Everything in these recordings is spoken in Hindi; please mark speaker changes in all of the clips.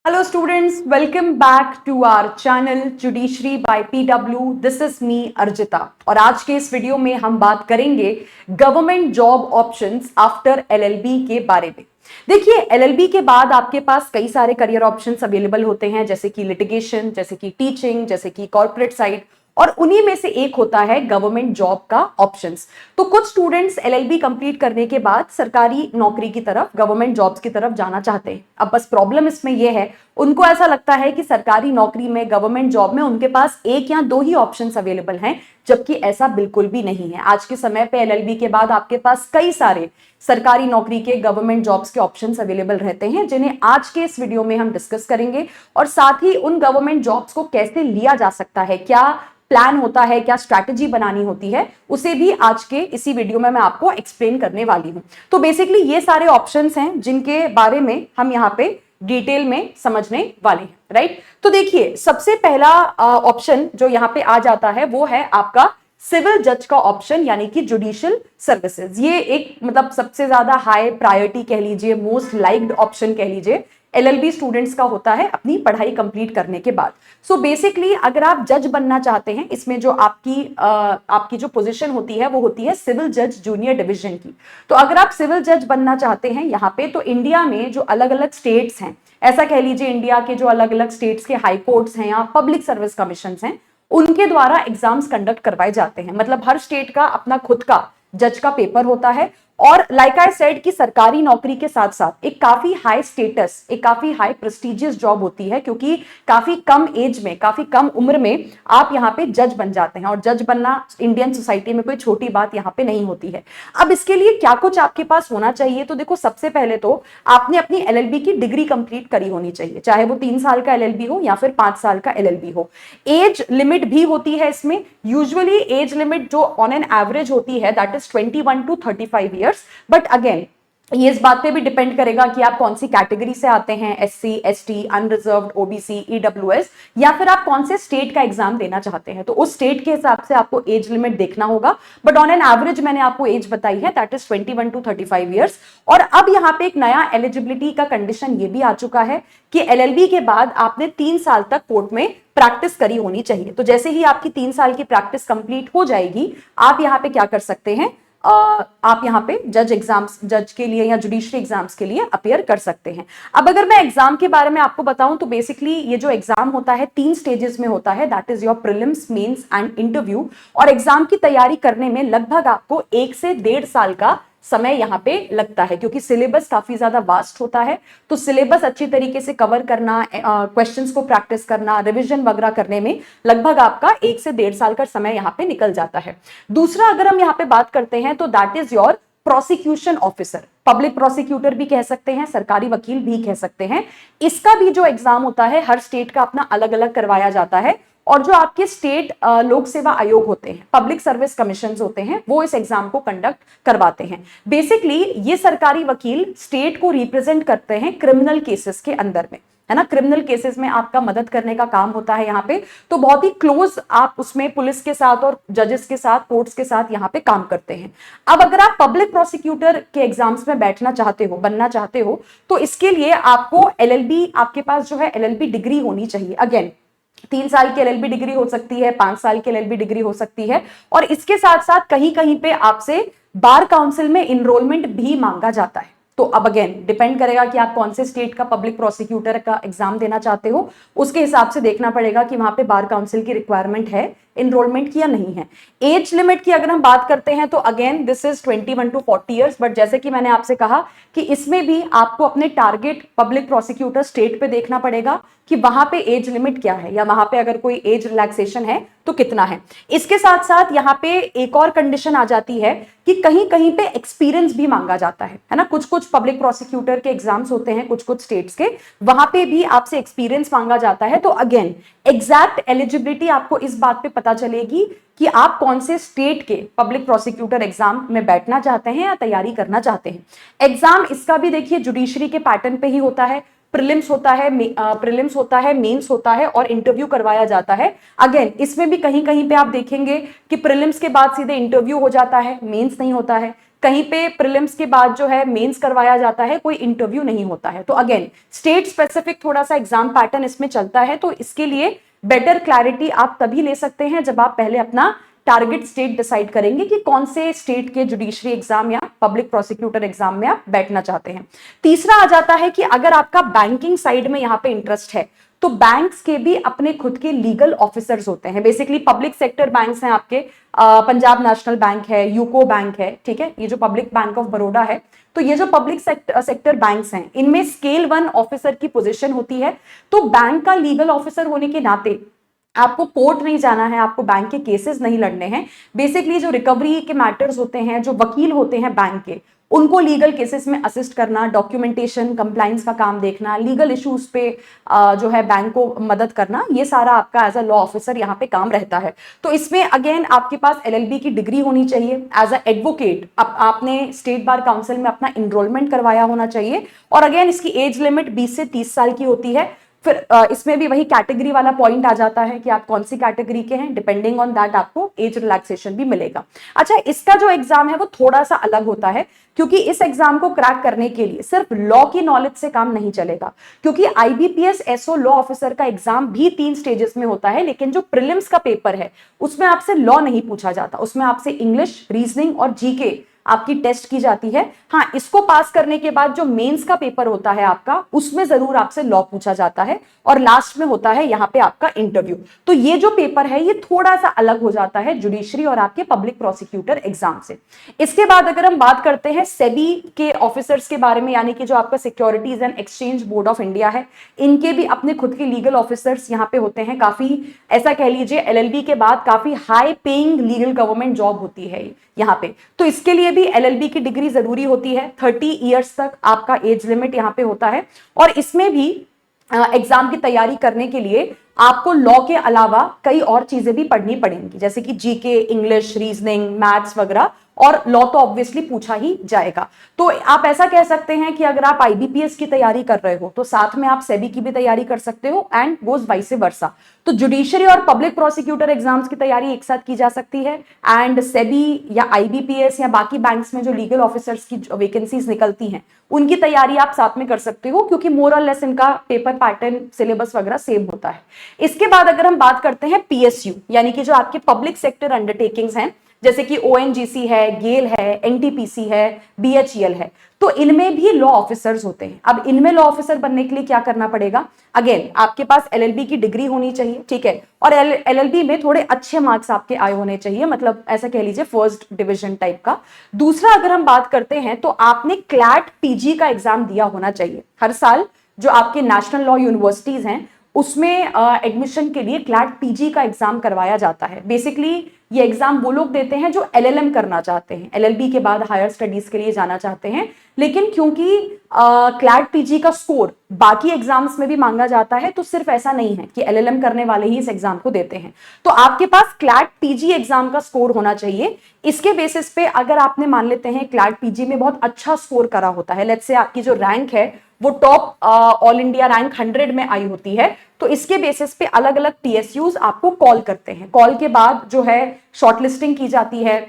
Speaker 1: Hello students, welcome back to our channel Judiciary by PW. This is me Arjita और आज के इस वीडियो में हम बात करेंगे government job options after LLB के बारे में। देखिए, एलएलबी के बाद आपके पास कई सारे करियर ऑप्शंस अवेलेबल होते हैं, जैसे कि लिटिगेशन, जैसे कि टीचिंग, जैसे कि कॉर्पोरेट साइड, और उन्हीं में से एक होता है गवर्नमेंट जॉब का ऑप्शंस। तो कुछ स्टूडेंट्स एलएलबी कंप्लीट करने के बाद सरकारी नौकरी की तरफ, गवर्नमेंट जॉब्स की तरफ जाना चाहते हैं। अब बस प्रॉब्लम इसमें यह है, उनको ऐसा लगता है कि सरकारी नौकरी में, गवर्नमेंट जॉब में उनके पास एक या दो ही ऑप्शंस अवेलेबल हैं, जबकि ऐसा बिल्कुल भी नहीं है। आज के समय पे एलएलबी के बाद आपके पास कई सारे सरकारी नौकरी के, गवर्नमेंट जॉब्स के ऑप्शंस अवेलेबल रहते हैं, जिन्हें आज के इस वीडियो में हम डिस्कस करेंगे। और साथ ही उन गवर्नमेंट जॉब्स को कैसे लिया जा सकता है, क्या प्लान होता है, क्या स्ट्रैटेजी बनानी होती है, उसे भी आज के इसी वीडियो में मैं आपको एक्सप्लेन करने वाली हूं। तो बेसिकली ये सारे ऑप्शंस हैं जिनके बारे में हम यहाँ पे डिटेल में समझने वाले हैं, राइट। तो देखिए, सबसे पहला ऑप्शन जो यहाँ पे आ जाता है वो है आपका सिविल जज का ऑप्शन, यानी कि जुडिशियल सर्विसेज। ये एक मतलब सबसे ज्यादा हाई प्रायोरिटी कह लीजिए, मोस्ट लाइक्ड ऑप्शन कह लीजिए, एलएलबी स्टूडेंट्स का होता है अपनी पढ़ाई कंप्लीट करने के बाद। सो बेसिकली अगर आप जज बनना चाहते हैं, इसमें जो आपकी जो पोजीशन होती है वो होती है सिविल जज जूनियर डिवीजन की। तो अगर आप सिविल जज बनना चाहते हैं यहाँ पे, तो इंडिया में जो अलग अलग स्टेट्स हैं, ऐसा कह लीजिए इंडिया के जो अलग अलग स्टेट्स के हाई कोर्ट्स हैं या पब्लिक सर्विस कमीशन हैं, उनके द्वारा एग्जाम्स कंडक्ट करवाए जाते हैं। मतलब हर स्टेट का अपना खुद का जज का पेपर होता है। और लाइक आई सेड कि सरकारी नौकरी के साथ साथ एक काफी हाई स्टेटस, एक काफी हाई प्रेस्टिजियस जॉब होती है, क्योंकि काफी कम एज में, काफी कम उम्र में आप यहाँ पे जज बन जाते हैं। और जज बनना इंडियन सोसाइटी में कोई छोटी बात यहाँ पे नहीं होती है। अब इसके लिए क्या कुछ आपके पास होना चाहिए, तो देखो, सबसे पहले तो आपने अपनी एलएलबी की डिग्री कंप्लीट करी होनी चाहिए, चाहे वो 3 साल का एलएलबी हो या फिर 5 साल का एलएलबी हो। एज लिमिट भी होती है इसमें। यूजुअली एज लिमिट जो ऑन एन एवरेज होती है that is 21 to 35 years. But again ये इस बात पे भी डिपेंड करेगा कि आप कौन सी कैटेगरी से आते हैं, SC, ST, unreserved, OBC, EWS, या फिर आप कौन से स्टेट का एग्जाम देना चाहते हैं। तो उस स्टेट के हिसाब से आपको एज लिमिट देखना होगा। बट ऑन एन एवरेज मैंने आपको एज बताई है, दैट इज 21 to 35 ईयर्स। और अब यहाँ पे एक नया एलिजिबिलिटी का कंडीशन ये भी आ चुका है कि एलएलबी के बाद आपने 3 साल तक कोर्ट में प्रैक्टिस करी होनी चाहिए। तो जैसे ही आपकी 3 साल की प्रैक्टिस कंप्लीट हो जाएगी, आप यहाँ पे क्या कर सकते हैं, आप यहाँ पे जज के लिए या जुडिशरी एग्जाम्स के लिए अपियर कर सकते हैं। अब अगर मैं एग्जाम के बारे में आपको बताऊं, तो बेसिकली ये जो एग्जाम होता है 3 स्टेजेस में होता है, that is your prelims, mains and interview. और एग्जाम की तैयारी करने में लगभग आपको 1 से 1.5 साल का समय यहाँ पे लगता है, क्योंकि सिलेबस काफी ज्यादा वास्ट होता है। तो सिलेबस अच्छी तरीके से कवर करना, क्वेश्चंस को प्रैक्टिस करना, रिवीजन वगैरह करने में लगभग आपका 1 से 1.5 साल का समय यहाँ पे निकल जाता है। दूसरा, अगर हम यहाँ पे बात करते हैं, तो that is your prosecution officer. Public prosecutor भी कह सकते हैं, सरकारी वकील भी कह सकते हैं। इसका भी जो एग्जाम होता है, हर स्टेट का अपना अलग अलग करवाया जाता है। और जो आपके स्टेट लोक सेवा आयोग होते हैं, पब्लिक सर्विस कमीशन होते हैं, वो इस एग्जाम को कंडक्ट करवाते हैं। बेसिकली ये सरकारी वकील स्टेट को रिप्रेजेंट करते हैं क्रिमिनल केसेस के अंदर में, है ना। क्रिमिनल केसेस में आपका मदद करने का काम होता है यहाँ पे। तो बहुत ही क्लोज आप उसमें पुलिस के साथ और जजेस के साथ, कोर्ट्स के साथ यहाँ पे काम करते हैं। अब अगर आप पब्लिक प्रोसिक्यूटर के एग्जाम्स में बैठना चाहते हो, बनना चाहते हो, तो इसके लिए आपको एलएलबी, आपके पास जो है एलएलबी डिग्री होनी चाहिए। अगेन 3 साल की एलएलबी डिग्री हो सकती है, 5 साल की एलएलबी डिग्री हो सकती है। और इसके साथ साथ कहीं कहीं पे आपसे बार काउंसिल में इनरोलमेंट भी मांगा जाता है। तो अब अगेन डिपेंड करेगा कि आप कौन से स्टेट का पब्लिक प्रोसिक्यूटर का एग्जाम देना चाहते हो, उसके हिसाब से देखना पड़ेगा कि वहां पे बार काउंसिल की रिक्वायरमेंट है इनरोलमेंट की या नहीं है। एज लिमिट की अगर हम बात करते हैं, तो again this is 21 to 40 years. But जैसे कि मैंने आपसे कहा कि इसमें भी आपको अपने टारगेट पब्लिक प्रोसिक्यूटर स्टेट पे देखना पड़ेगा कि वहां पे एज लिमिट क्या है, या वहां पे अगर कोई एज रिलैक्सेशन है तो कितना है। इसके साथ साथ यहाँ पे एक और कंडीशन आ जाती है कि कहीं कहीं पे एक्सपीरियंस भी मांगा जाता है ना। कुछ कुछ पब्लिक प्रोसिक्यूटर के एग्जाम्स होते हैं कुछ कुछ स्टेट्स के, वहां पे भी आपसे एक्सपीरियंस मांगा जाता है। तो अगेन एग्जैक्ट एलिजिबिलिटी आपको इस बात पे पता चलेगी कि आप कौन से स्टेट के पब्लिक प्रोसिक्यूटर एग्जाम में बैठना चाहते हैं या तैयारी करना चाहते हैं। एग्जाम इसका भी देखिए जुडिशरी के पैटर्न पे ही होता है। प्रीलिम्स होता है, मेंस होता है और इंटरव्यू करवाया जाता है। अगेन इसमें भी कहीं कहीं पे आप देखेंगे कि प्रीलिम्स के बाद सीधे इंटरव्यू हो जाता है, मेंस नहीं होता है। कहीं पे प्रीलिम्स के बाद जो है मेंस करवाया जाता है, कोई इंटरव्यू नहीं होता है। तो अगेन स्टेट स्पेसिफिक थोड़ा सा एग्जाम पैटर्न इसमें चलता है, तो इसके लिए बेटर क्लैरिटी आप तभी ले सकते हैं जब आप पहले अपना टारगेट स्टेट डिसाइड करेंगे कि कौन से स्टेट के जुडिशरी एग्जाम या पब्लिक प्रोसिक्यूटर एग्जाम में आप बैठना चाहते हैं। तीसरा आ जाता है कि अगर आपका बैंकिंग साइड में यहां पे इंटरेस्ट है तो बैंक्स के भी अपने खुद के लीगल ऑफिसर्स होते हैं। बेसिकली पब्लिक सेक्टर बैंक्स हैं आपके, पंजाब नेशनल बैंक है, यूको बैंक है, ठीक है, ये जो पब्लिक बैंक ऑफ बड़ौदा है। तो ये जो पब्लिक सेक्टर बैंक्स हैं इनमें स्केल 1 ऑफिसर की पोजीशन होती है। तो बैंक का लीगल ऑफिसर होने के नाते आपको कोर्ट नहीं जाना है, आपको बैंक के केसेस नहीं लड़ने हैं। बेसिकली जो रिकवरी के मैटर्स होते हैं, जो वकील होते हैं बैंक के, उनको लीगल केसेस में असिस्ट करना, डॉक्यूमेंटेशन कंप्लाइंस का काम देखना, लीगल इश्यूज पे जो है बैंक को मदद करना, ये सारा आपका एज अ लॉ ऑफिसर यहाँ पे काम रहता है। तो इसमें अगेन आपके पास एलएलबी की डिग्री होनी चाहिए। एज अ एडवोकेट आपने स्टेट बार काउंसिल में अपना इनरोलमेंट करवाया होना चाहिए। और अगेन इसकी एज लिमिट 20 से 30 साल की होती है। फिर इसमें भी वही कैटेगरी वाला पॉइंट आ जाता है कि आप कौन सी कैटेगरी के हैं, डिपेंडिंग ऑन दैट आपको एज रिलैक्सेशन भी मिलेगा। अच्छा, इसका जो एग्जाम है वो थोड़ा सा अलग होता है, क्योंकि इस एग्जाम को क्रैक करने के लिए सिर्फ लॉ की नॉलेज से काम नहीं चलेगा, क्योंकि आईबीपीएस एसओ लॉ ऑफिसर का एग्जाम भी 3 स्टेजेस में होता है। लेकिन जो प्रीलिम्स का पेपर है उसमें आपसे लॉ नहीं पूछा जाता, उसमें आपसे इंग्लिश, रीजनिंग और जीके आपकी टेस्ट की जाती है। हाँ, इसको पास करने के बाद जो मेंस का पेपर होता है आपका, उसमें जरूर आपसे लॉ पूछा जाता है और लास्ट में होता है यहाँ पे आपका इंटरव्यू। तो ये जो पेपर है ये थोड़ा सा अलग हो जाता है जुडिशरी और आपके पब्लिक प्रोसिक्यूटर एग्जाम से। इसके बाद अगर हम बात करते हैं सेबी के ऑफिसर्स के बारे में, यानी कि जो आपका securities and exchange board of India है, इनके भी अपने खुद के लीगल ऑफिसर्स यहाँ पे होते हैं। काफी ऐसा कह लीजिए एलएलबी के बाद काफी high paying legal government job होती है यहाँ पे। तो इसके लिए भी एलएलबी की डिग्री जरूरी होती है। 30 इयर्स तक आपका एज लिमिट यहाँ पे होता है। और इसमें भी एग्जाम की तैयारी करने के लिए आपको लॉ के अलावा कई और चीजें भी पढ़नी पड़ेंगी, जैसे कि जीके, इंग्लिश, रीजनिंग, मैथ्स वगैरह। और लॉ तो ऑब्वियसली पूछा ही जाएगा। तो आप ऐसा कह सकते हैं कि अगर आप आईबीपीएस की तैयारी कर रहे हो तो साथ में आप सेबी की भी तैयारी कर सकते हो, एंड गोज वाइस वर्सा। तो जुडिशरी और पब्लिक प्रोसिक्यूटर एग्जाम्स की तैयारी एक साथ की जा सकती है। एंड सेबी या आईबीपीएस या बाकी बैंक्स में जो लीगल ऑफिसर्स की वैकेंसीज निकलती हैं उनकी तैयारी आप साथ में कर सकते हो, क्योंकि मोर और लेस इनका पेपर पैटर्न, सिलेबस वगैरह सेम होता है। इसके बाद अगर हम बात करते हैं पीएसयू, यानी कि जो आपके पब्लिक सेक्टर अंडरटेकिंग्स हैं, जैसे कि ओएनजीसी है, गेल है, एनटीपीसी है, बीएचईएल है, तो इनमें भी लॉ ऑफिसर्स होते हैं। अब इनमें लॉ ऑफिसर बनने के लिए क्या करना पड़ेगा? अगेन आपके पास एलएलबी की डिग्री होनी चाहिए, ठीक है, और एलएलबी में थोड़े अच्छे मार्क्स आपके आए होने चाहिए, मतलब ऐसा कह लीजिए फर्स्ट डिवीजन टाइप का। दूसरा अगर हम बात करते हैं तो आपने क्लैट पीजी का एग्जाम दिया होना चाहिए। हर साल जो आपके नेशनल लॉ यूनिवर्सिटीज हैं उसमें एडमिशन के लिए क्लैट पीजी का एग्जाम करवाया जाता है। बेसिकली ये एग्जाम वो लोग देते हैं जो एलएलएम करना चाहते हैं, एलएलबी के बाद हायर स्टडीज के लिए जाना चाहते हैं। लेकिन क्योंकि क्लैट पीजी का स्कोर बाकी एग्जाम्स में भी मांगा जाता है, तो सिर्फ ऐसा नहीं है कि एलएलएम करने वाले ही इस एग्जाम को देते हैं। तो आपके पास क्लैट पीजी एग्जाम का स्कोर होना चाहिए। इसके बेसिस पे अगर आपने मान लेते हैं क्लैट पीजी में बहुत अच्छा स्कोर करा होता है, लेट्स से आपकी जो रैंक है वो टॉप ऑल इंडिया रैंक 100 में आई होती है, तो इसके बेसिस पे अलग अलग टीएसयूज आपको कॉल करते हैं। कॉल के बाद जो है शॉर्टलिस्टिंग की जाती है,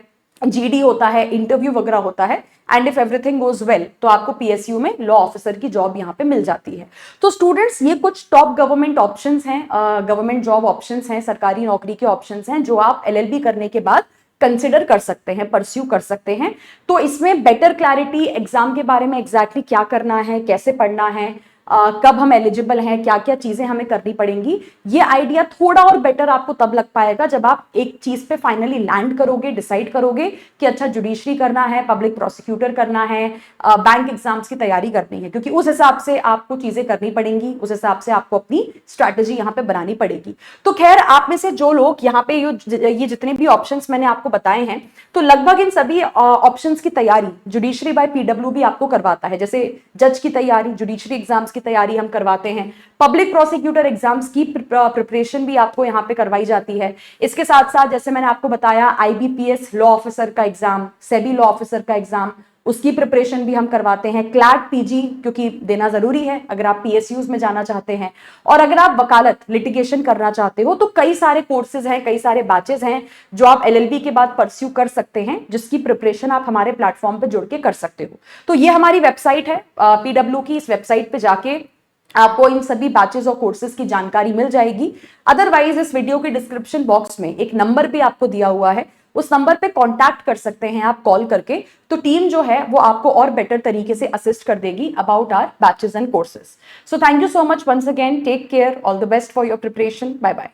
Speaker 1: जीडी होता है, इंटरव्यू वगैरह होता है, and if everything goes well तो आपको पीएसयू में लॉ ऑफिसर की जॉब यहाँ पे मिल जाती है। तो स्टूडेंट्स, ये कुछ टॉप गवर्नमेंट ऑप्शंस हैं, गवर्नमेंट जॉब ऑप्शंस हैं, सरकारी नौकरी के ऑप्शंस हैं जो आप एलएलबी करने के बाद कंसिडर कर सकते हैं, परस्यू कर सकते हैं। तो इसमें बेटर क्लैरिटी एग्जाम के बारे में एग्जैक्टली क्या करना है, कैसे पढ़ना है, कब हम एलिजिबल हैं, क्या क्या चीजें हमें करनी पड़ेंगी, ये आइडिया थोड़ा और बेटर आपको तब लग पाएगा जब आप एक चीज पे फाइनली लैंड करोगे, डिसाइड करोगे कि अच्छा जुडिशरी करना है, पब्लिक प्रोसिक्यूटर करना है, बैंक एग्जाम्स की तैयारी करनी है, क्योंकि उस हिसाब से आपको चीजें करनी पड़ेंगी, उस हिसाब से आपको अपनी स्ट्रैटेजी यहाँ पे बनानी पड़ेगी। तो खैर, आप में से जो लोग यहाँ पे ये जितने भी ऑप्शंस मैंने आपको बताए हैं, तो लगभग इन सभी ऑप्शंस की तैयारी जुडिशरी बाय पीडब्ल्यू भी आपको करवाता है। जैसे जज की तैयारी, जुडिशरी एग्जाम्स की तैयारी हम करवाते हैं, पब्लिक प्रोसिक्यूटर एग्जाम्स की प्रिपरेशन भी आपको यहाँ पे करवाई जाती है। इसके साथ साथ जैसे मैंने आपको बताया आईबीपीएस लॉ ऑफिसर का एग्जाम, सेबी लॉ ऑफिसर का एग्जाम, उसकी प्रिपरेशन भी हम करवाते हैं। क्लैट पीजी क्योंकि देना जरूरी है अगर आप पीएसयूज में जाना चाहते हैं, और अगर आप वकालत लिटिगेशन करना चाहते हो तो कई सारे कोर्सेज हैं, कई सारे बैचेज हैं जो आप एलएलबी के बाद परस्यू कर सकते हैं, जिसकी प्रिपरेशन आप हमारे प्लेटफॉर्म पे जुड़ के कर सकते हो। तो ये हमारी वेबसाइट है पीडब्ल्यू की, इस वेबसाइट पे जाके आपको इन सभी बैचेस और कोर्सेज की जानकारी मिल जाएगी। अदरवाइज इस वीडियो के डिस्क्रिप्शन बॉक्स में एक नंबर भी आपको दिया हुआ है, उस नंबर पे कांटेक्ट कर सकते हैं आप कॉल करके। तो टीम जो है वो आपको और बेटर तरीके से असिस्ट कर देगी about our batches and courses. So thank you so much once again, take care, all the best for your preparation, bye bye.